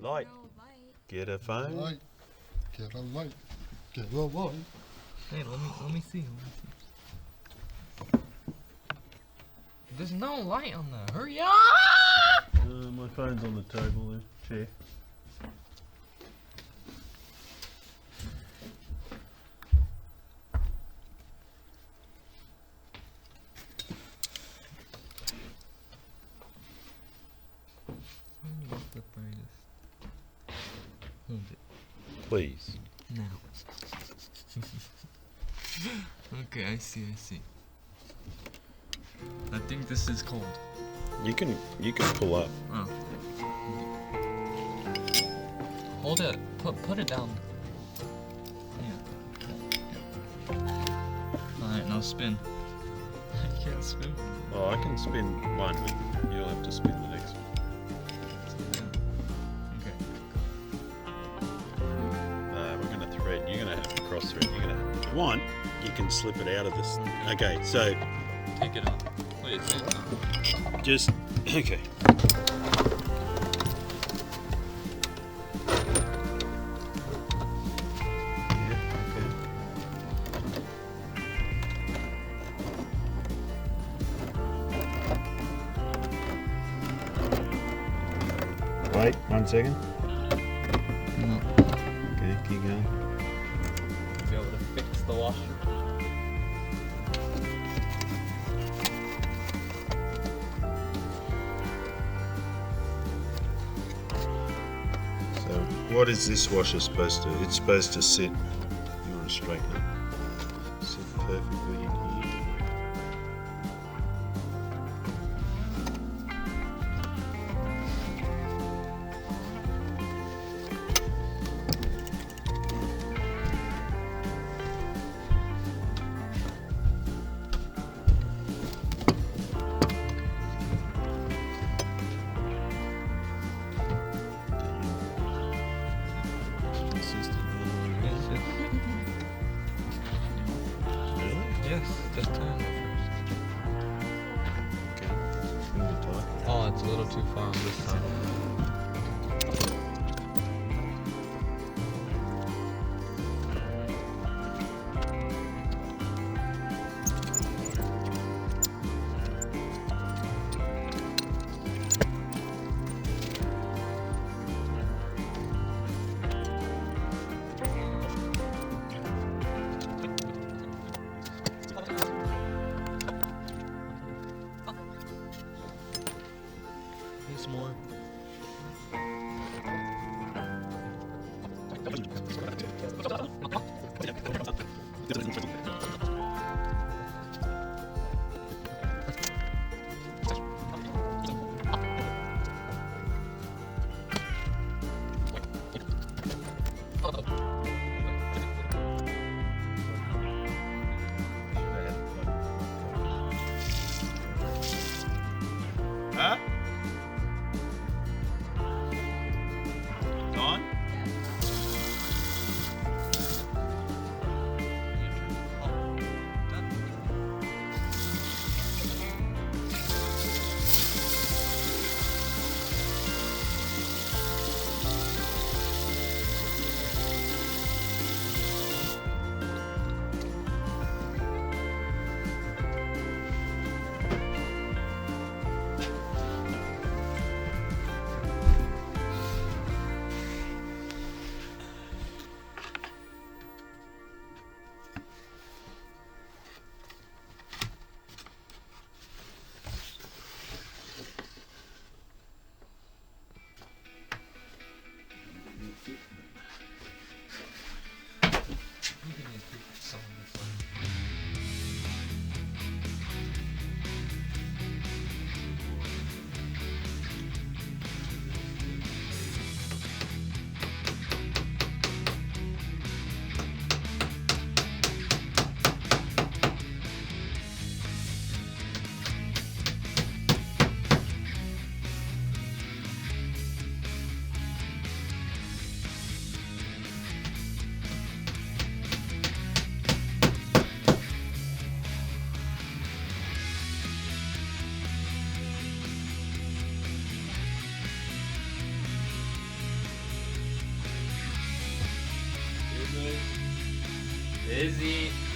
Light. Get a phone. Light. Get a light. Get a light. Hey, let me see. There's no light on there. Hurry up! My phone's on the table there. Chair. Not the brightest. Hold it. Please. Now. Okay, I see. I think this is cold. You can pull up. Oh. Hold it. Put it down. Yeah. Alright, now spin. I can't spin. Oh, I can spin one. You'll have to spin the next one. Okay. We're gonna thread. You're gonna have to cross thread. If you want, you can slip it out of this. Okay, so Take it out. Wait, it's out. just okay. Wait 1 second. No. Okay, keep going. Be able to fix the washer. So, what is this washer supposed to? It's supposed to sit. You want to straighten it. Sit perfectly in here. Really? Yes, just turn it Okay. Move it tight. first. Oh, it's a little too far on this side. There's more. Busy.